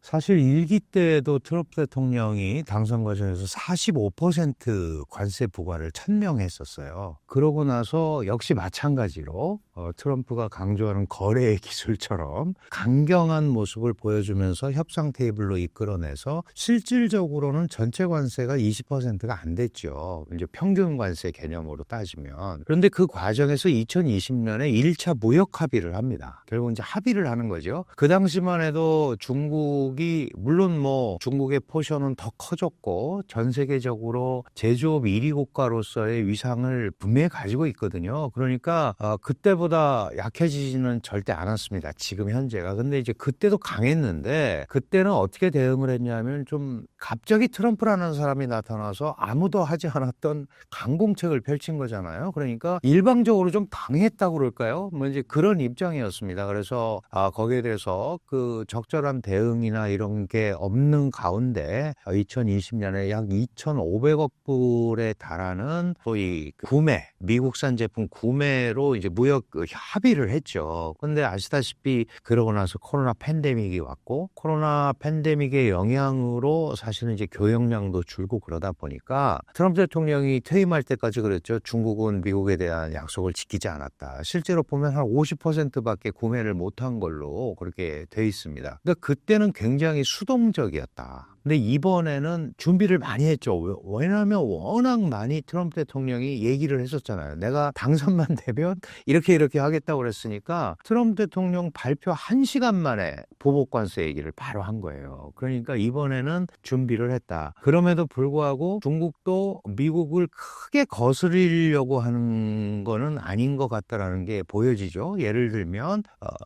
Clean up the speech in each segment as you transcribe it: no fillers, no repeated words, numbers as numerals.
사실 1기 때도 트럼프 대통령이 당선 과정에서 45% 관세 부과를 천명했었어요. 그러고 나서 역시 마찬가지로 트럼프가 강조하는 거래의 기술처럼 강경한 모습을 보여주면서 협상 테이블로 이끌어내서 실질적으로는 전체 관세가 20%가 안 됐죠. 이제 평균 관세 개념으로 따지면. 그런데 그 과정에서 2020년에 1차 무역 합의를 합니다. 결국 이제 합의를 하는 거죠. 그 당시만 해도 중국이 물론 뭐 중국의 포션은 더 커졌고 전 세계적으로 제조업 1위 국가로서의 위상을 분명히 가지고 있거든요. 그러니까 그때보다 약해지지는 절대 않았습니다. 지금 현재가. 근데 이제 그때도 강했는데 그때는 어떻게 대응을 했냐면 좀 갑자기 트럼프라는 사람이 나타나서 아무도 하지 않았던 강공책을 펼친 거잖아요. 그러니까 일방적으로 좀 당했다고 그럴까요? 뭐 이제 그런 입장이었습니다. 그래서 거기에 대해서 그 적절한 대응이나 이런 게 없는 가운데 2020년에 약 2,500억 불에 달하는 소위 구매, 미국산 제품 구매로 이제 무역 합의를 했죠. 근데 아시다시피 그러고 나서 코로나 팬데믹이 왔고 코로나 팬데믹의 영향으로 사실은 이제 교역량도 줄고 그러다 보니까 트럼프 대통령이 퇴임할 때까지 그랬죠. 중국은 미국에 대한 약속을 지키지 않았다. 실제로 보면 한 50%밖에 구매를 못한 걸로 그렇게 돼 있습니다. 그러니까 그때는 굉장히 수동적이었다. 근데 이번에는 준비를 많이 했죠. 왜냐하면 워낙 많이 트럼프 대통령이 얘기를 했었잖아요. 내가 당선만 되면 이렇게 하겠다고 그랬으니까 트럼프 대통령 발표 1시간 만에 보복관세 얘기를 바로 한 거예요. 그러니까 이번에는 준비를 했다. 그럼에도 불구하고 중국도 미국을 크게 거스르려고 하는 거는 아닌 것 같다라는 게 보여지죠. 예를 들면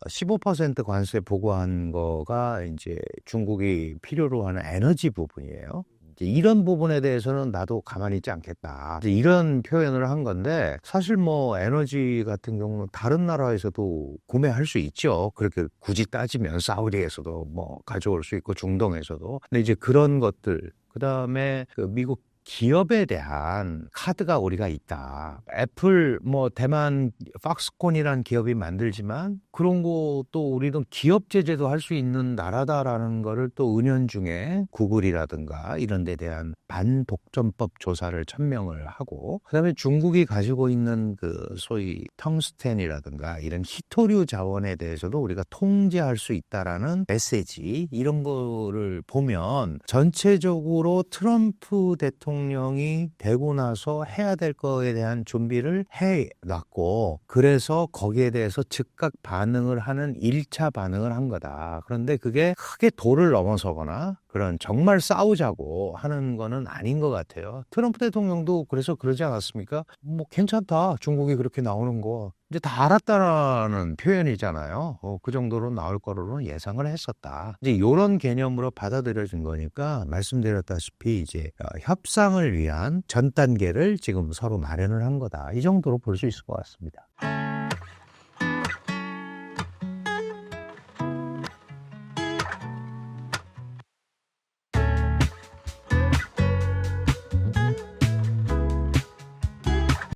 15% 관세 부과한 거가 이제 중국이 필요로 하는 에너지 부분이에요. 이런 부분에 대해서는 나도 가만히 있지 않겠다. 이런 표현을 한 건데 사실 뭐 에너지 같은 경우는 다른 나라에서도 구매할 수 있죠. 그렇게 굳이 따지면 사우디에서도 뭐 가져올 수 있고 중동에서도. 근데 이제 그런 것들 그다음에 그 미국 기업에 대한 카드가 우리가 있다. 애플, 뭐 대만 팍스콘이라는 기업이 만들지만 그런 것도 우리는 기업 제재도 할 수 있는 나라다라는 거를 또 은연중에 구글이라든가 이런 데 대한 반독점법 조사를 천명을 하고 그다음에 중국이 가지고 있는 그 소위 텅스텐이라든가 이런 희토류 자원에 대해서도 우리가 통제할 수 있다라는 메시지 이런 거를 보면 전체적으로 트럼프 대통령이 되고 나서 해야 될 거에 대한 준비를 해놨고 그래서 거기에 대해서 즉각 반응을 하는 1차 반응을 한 거다. 그런데 그게 크게 도를 넘어서거나 그런 정말 싸우자고 하는 거는 아닌 것 같아요. 트럼프 대통령도 그래서 그러지 않았습니까? 뭐 괜찮다. 중국이 그렇게 나오는 거. 이제 다 알았다라는 표현이잖아요. 그 정도로 나올 거로는 예상을 했었다. 이제 이런 개념으로 받아들여진 거니까 말씀드렸다시피 이제 협상을 위한 전 단계를 지금 서로 마련을 한 거다. 이 정도로 볼 수 있을 것 같습니다.